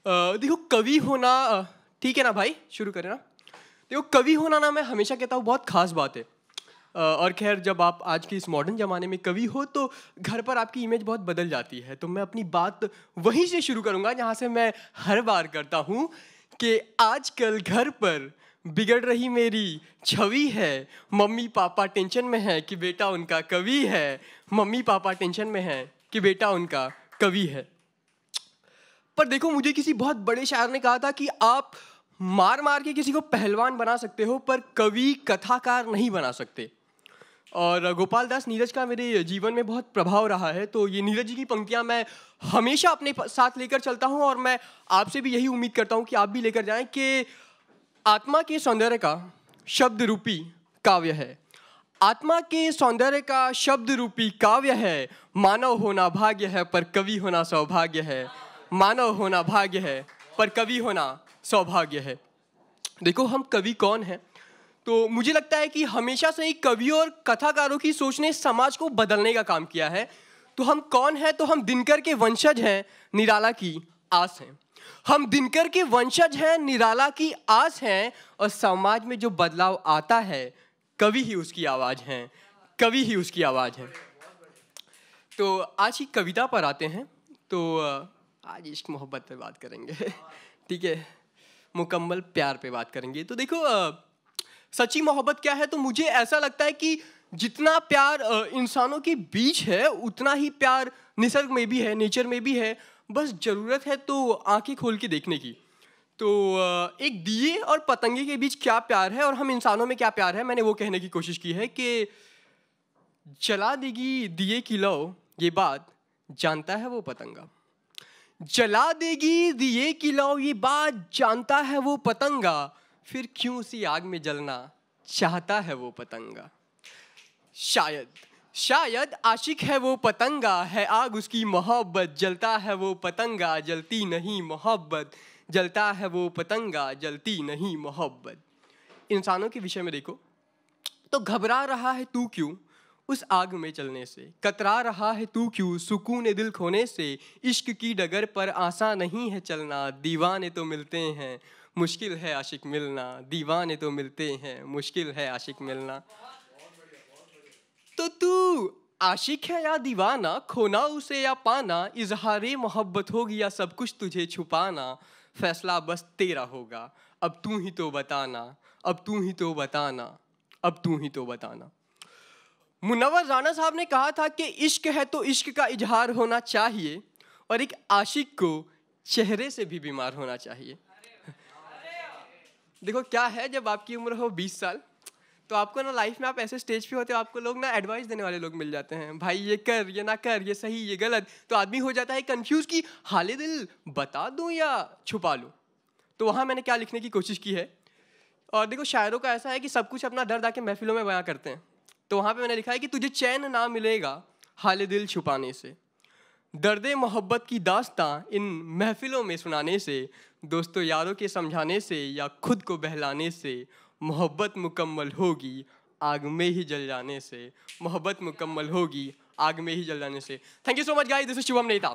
देखो कवि होना ठीक है ना भाई, शुरू करें ना। देखो कवि होना ना, मैं हमेशा कहता हूँ बहुत खास बात है। और खैर जब आप आज के इस मॉडर्न ज़माने में कवि हो तो घर पर आपकी इमेज बहुत बदल जाती है। तो मैं अपनी बात वहीं से शुरू करूँगा जहाँ से मैं हर बार करता हूँ कि आजकल घर पर बिगड़ रही मेरी छवि है। मम्मी पापा टेंशन में है कि बेटा उनका कवि है। मम्मी पापा टेंशन में है कि बेटा उनका कवि है। पर देखो, मुझे किसी बहुत बड़े शायर ने कहा था कि आप मार मार के किसी को पहलवान बना सकते हो पर कवि कथाकार नहीं बना सकते। और गोपाल दास नीरज का मेरे जीवन में बहुत प्रभाव रहा है। तो ये नीरज जी की पंक्तियां मैं हमेशा अपने साथ लेकर चलता हूं और मैं आपसे भी यही उम्मीद करता हूं कि आप भी लेकर जाएं कि आत्मा के सौंदर्य का शब्द रूपी काव्य है। आत्मा के सौंदर्य का शब्द रूपी काव्य है। मानव होना भाग्य है पर कवि होना सौभाग्य है। मानव होना भाग्य है पर कवि होना सौभाग्य है। देखो हम कवि कौन हैं? तो मुझे लगता है कि हमेशा से ही कवियों और कथाकारों की सोच ने समाज को बदलने का काम किया है। तो हम कौन हैं? तो हम दिनकर के वंशज हैं, निराला की आस हैं। हम दिनकर के वंशज हैं, निराला की आस हैं। और समाज में जो बदलाव आता है कवि ही उसकी आवाज़ हैं, कवि ही उसकी आवाज़ है। तो आज की कविता पर आते हैं। तो आज इश्क मोहब्बत पे बात करेंगे ठीक है, मुकम्मल प्यार पे बात करेंगे। तो देखो सच्ची मोहब्बत क्या है? तो मुझे ऐसा लगता है कि जितना प्यार इंसानों के बीच है उतना ही प्यार निसर्ग में भी है, नेचर में भी है। बस ज़रूरत है तो आंखें खोल के देखने की। तो एक दिए और पतंगे के बीच क्या प्यार है और हम इंसानों में क्या प्यार है, मैंने वो कहने की कोशिश की है कि जला देगी दिए की लौ ये बात जानता है वो पतंगा। जला देगी दिए की लौ ये बात जानता है वो पतंगा। फिर क्यों उसी आग में जलना चाहता है वो पतंगा। शायद शायद आशिक है वो पतंगा, है आग उसकी मोहब्बत। जलता है वो पतंगा जलती नहीं मोहब्बत। जलता है वो पतंगा जलती नहीं मोहब्बत। इंसानों के विषय में देखो तो घबरा रहा है तू क्यों उस आग में चलने से। कतरा रहा है तू क्यों सुकून दिल खोने से। इश्क की डगर पर आसान नहीं है चलना। दीवाने तो मिलते हैं मुश्किल है आशिक मिलना। दीवाने तो मिलते हैं मुश्किल है आशिक मिलना। तो तू आशिक है या दीवाना, खोना उसे या पाना। इजहारे मोहब्बत होगी या सब कुछ तुझे छुपाना। फैसला बस तेरा होगा अब तू ही तो बताना। अब तू ही तो बताना, अब तू ही तो बताना। मुनव्वर राना साहब ने कहा था कि इश्क है तो इश्क का इजहार होना चाहिए और एक आशिक को चेहरे से भी बीमार होना चाहिए। देखो क्या है, जब आपकी उम्र हो 20 साल तो आपको ना लाइफ में आप ऐसे स्टेज पे होते हो, आपको लोग ना एडवाइस देने वाले लोग मिल जाते हैं। भाई ये कर, ये ना कर, ये सही, ये गलत। तो आदमी हो जाता है कंफ्यूज कि हाले दिल बता दूं या छुपा लूं। तो वहाँ मैंने क्या लिखने की कोशिश की है। और देखो शायरों का ऐसा है कि सब कुछ अपना दर्द आके महफिलों में बयां करते हैं। तो वहाँ पे मैंने लिखा है कि तुझे चैन ना मिलेगा हाले दिल छुपाने से। दर्द मोहब्बत की दास्तां इन महफिलों में सुनाने से। दोस्तों यारों के समझाने से या खुद को बहलाने से। मोहब्बत मुकम्मल होगी आग में ही जल जाने से। मोहब्बत मुकम्मल होगी आग में ही जल जाने से। Thank you so much guys, this is Shubham नेता।